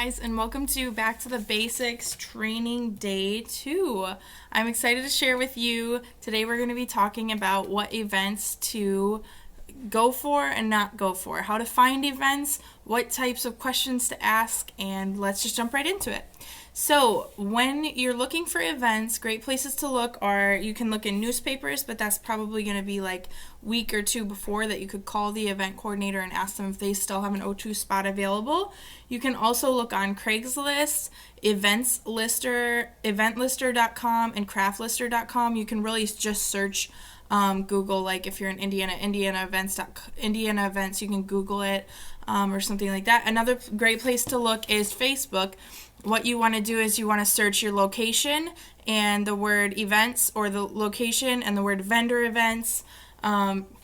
guys, and welcome to Back to the Basics Training Day 2. I'm excited to share with you. Today we're going to be talking about what events to go for and not go for, how to find events, what types of questions to ask, and let's just jump right into it. So when you're looking for events, great places to look are, you can look in newspapers, but that's probably going to be like week or two before that you could call the event coordinator and ask them if they still have an O2 spot available. You can also look on Craigslist, eventlister.com, and craftlister.com. You can really just search Google, like if you're in Indiana events, you can Google it or something like that. Another great place to look is Facebook. What you want to do is you want to search your location and the word events, or the location and the word vendor events,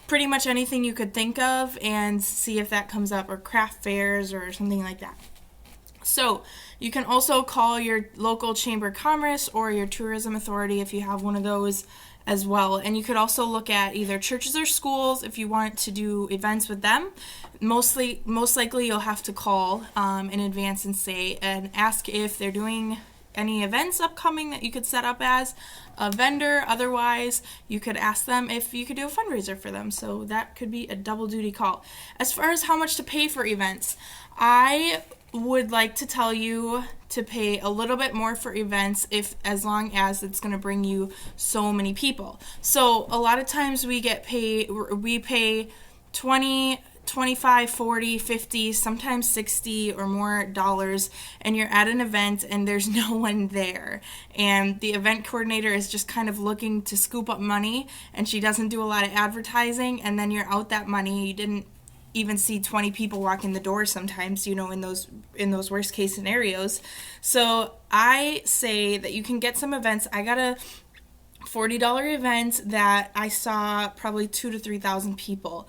pretty much anything you could think of, and see if that comes up, or craft fairs or something like that. So you can also call your local chamber of commerce or your tourism authority if you have one of those as well. And you could also look at either churches or schools if you want to do events with them. Most likely you'll have to call in advance and ask if they're doing any events upcoming that you could set up as a vendor. Otherwise, you could ask them if you could do a fundraiser for them. So that could be a double duty call. As far as how much to pay for events, I would like to tell you to pay a little bit more for events as long as it's going to bring you so many people. So a lot of times we pay 20, 25, 40, 50, sometimes 60 or more dollars, and you're at an event and there's no one there, and the event coordinator is just kind of looking to scoop up money, and she doesn't do a lot of advertising, and then you're out that money. You didn't even see 20 people walk in the door sometimes, in those worst case scenarios. So I say that you can get some events. I got a $40 event that I saw probably 2,000 to 3,000 people,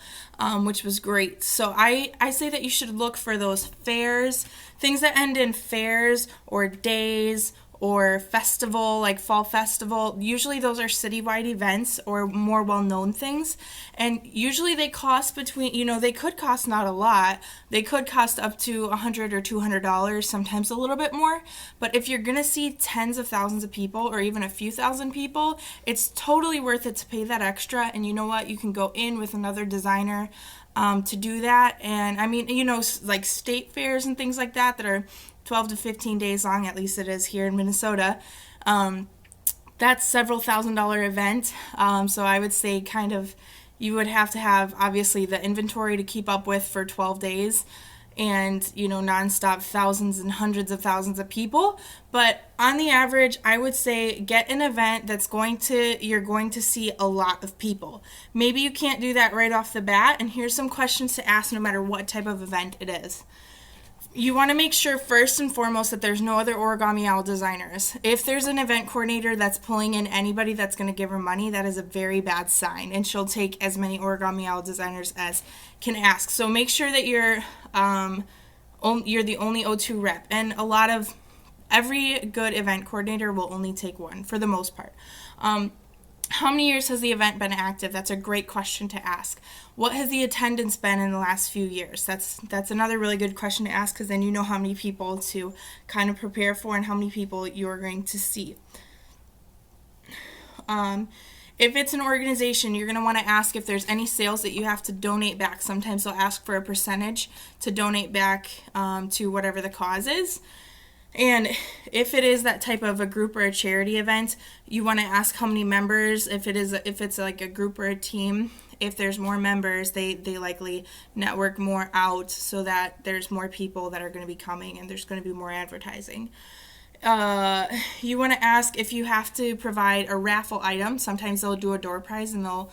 which was great. So I say that you should look for those fairs, things that end in fairs or days or festival, like fall festival. Usually those are citywide events or more well-known things. And usually they cost they could cost not a lot. They could cost up to $100 or $200, sometimes a little bit more. But if you're going to see tens of thousands of people or even a few thousand people, it's totally worth it to pay that extra. And you know what? You can go in with another designer to do that. And I mean, like state fairs and things like that are 12 to 15 days long, at least it is here in Minnesota. That's several $1,000 event. So I would say you would have to have obviously the inventory to keep up with for 12 days and, nonstop thousands and hundreds of thousands of people. But on the average, I would say get an event you're going to see a lot of people. Maybe you can't do that right off the bat, and here's some questions to ask no matter what type of event it is. You want to make sure first and foremost that there's no other Origami Owl designers. If there's an event coordinator that's pulling in anybody that's going to give her money, that is a very bad sign, and she'll take as many Origami Owl designers as can ask. So make sure that you're the only O2 rep, and every good event coordinator will only take one for the most part. How many years has the event been active? That's a great question to ask. What has the attendance been in the last few years? That's another really good question to ask, because then you know how many people to kind of prepare for and how many people you're going to see. If it's an organization, you're going to want to ask if there's any sales that you have to donate back. Sometimes they'll ask for a percentage to donate back to whatever the cause is. And if it is that type of a group or a charity event, you want to ask how many members. If it's like a group or a team, if there's more members, they likely network more out so that there's more people that are going to be coming and there's going to be more advertising. You want to ask if you have to provide a raffle item. Sometimes they'll do a door prize, and they'll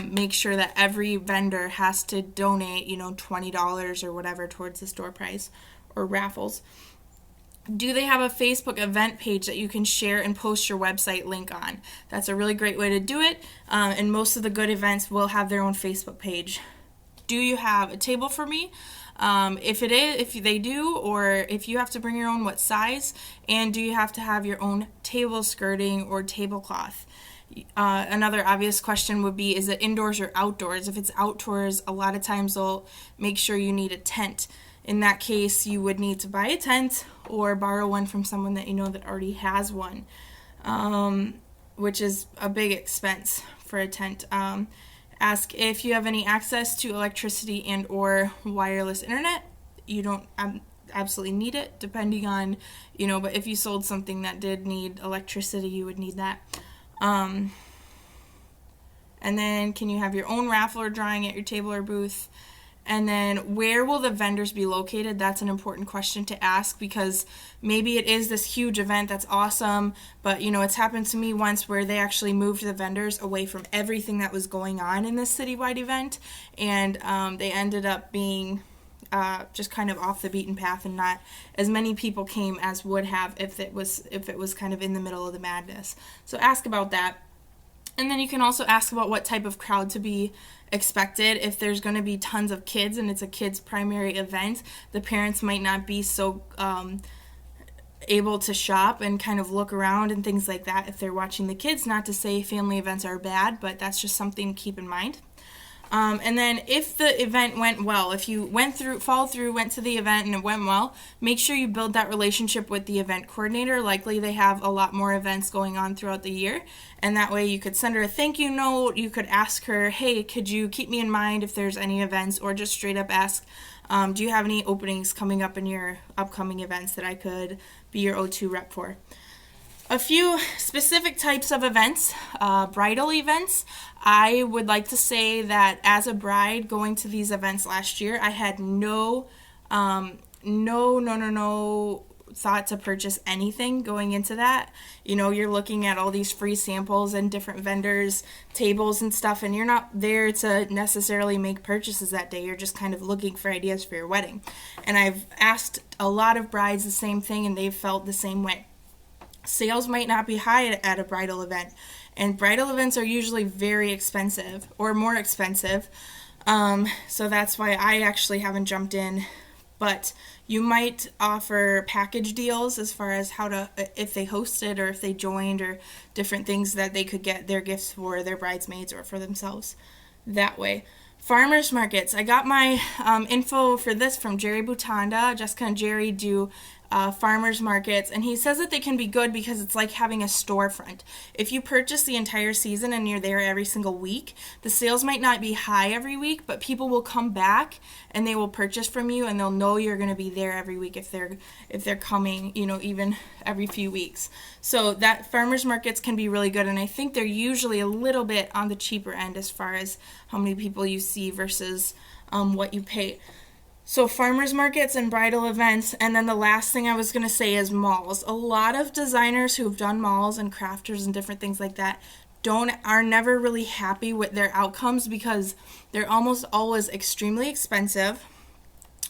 make sure that every vendor has to donate, $20 or whatever towards this door prize or raffles. Do they have a Facebook event page that you can share and post your website link on? That's a really great way to do it, and most of the good events will have their own Facebook page. Do you have a table for me? If they do, or if you have to bring your own, what size? And do you have to have your own table skirting or tablecloth? Another obvious question would be, is it indoors or outdoors? If it's outdoors, a lot of times they'll make sure you need a tent. In that case, you would need to buy a tent or borrow one from someone that you know that already has one, which is a big expense for a tent. Ask if you have any access to electricity and or wireless internet. You don't absolutely need it, depending on, but if you sold something that did need electricity, you would need that. And then, can you have your own raffle or drawing at your table or booth? And then, where will the vendors be located? That's an important question to ask, because maybe it is this huge event that's awesome, but it's happened to me once where they actually moved the vendors away from everything that was going on in this citywide event, and they ended up being just kind of off the beaten path, and not as many people came as would have if it was kind of in the middle of the madness. So ask about that. And then you can also ask about what type of crowd to be expected. If there's going to be tons of kids and it's a kids' primary event, the parents might not be so able to shop and kind of look around and things like that if they're watching the kids. Not to say family events are bad, but that's just something to keep in mind. And then if the event went well, if you went to the event and it went well, make sure you build that relationship with the event coordinator. Likely they have a lot more events going on throughout the year, and that way you could send her a thank you note. You could ask her, hey, could you keep me in mind if there's any events, or just straight up ask, do you have any openings coming up in your upcoming events that I could be your O2 rep for? A few specific types of events, bridal events. I would like to say that as a bride going to these events last year, I had no thought to purchase anything going into that. You're looking at all these free samples and different vendors, tables and stuff, and you're not there to necessarily make purchases that day. You're just kind of looking for ideas for your wedding. And I've asked a lot of brides the same thing, and they've felt the same way. Sales might not be high at a bridal event, and bridal events are usually very expensive or more expensive, so that's why I actually haven't jumped in. But you might offer package deals as far as if they hosted or if they joined, or different things that they could get their gifts for their bridesmaids or for themselves that way. Farmers markets. I got my info for this from Jerry Butanda. Jessica and Jerry do farmers markets, and he says that they can be good because it's like having a storefront. If you purchase the entire season and you're there every single week, the sales might not be high every week, but people will come back and they will purchase from you, and they'll know you're going to be there every week if they're coming, even every few weeks. So that farmers markets can be really good, and I think they're usually a little bit on the cheaper end as far as how many people you see versus what you pay. So farmers markets and bridal events. And then the last thing I was going to say is malls. A lot of designers who've done malls and crafters and different things like that are never really happy with their outcomes, because they're almost always extremely expensive,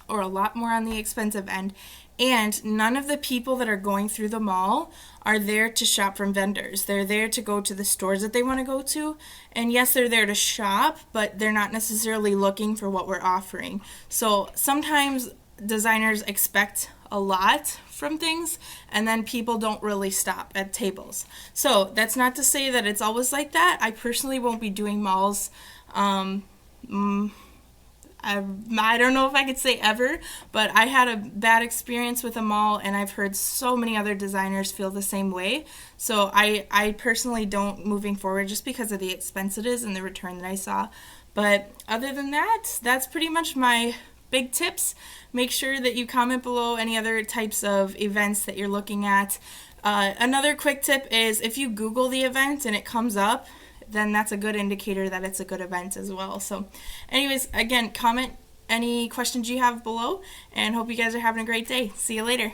or a lot more on the expensive end. And none of the people that are going through the mall are there to shop from vendors. They're there to go to the stores that they want to go to. And yes, they're there to shop, but they're not necessarily looking for what we're offering. So sometimes designers expect a lot from things, and then people don't really stop at tables. So that's not to say that it's always like that. I personally won't be doing malls. I don't know if I could say ever, but I had a bad experience with a mall, and I've heard so many other designers feel the same way. So I personally don't moving forward, just because of the expense it is and the return that I saw. But other than that, that's pretty much my big tips. Make sure that you comment below any other types of events that you're looking at. Another quick tip is, if you Google the event and it comes up, then that's a good indicator that it's a good event as well. So anyways, again, comment any questions you have below, and hope you guys are having a great day. See you later.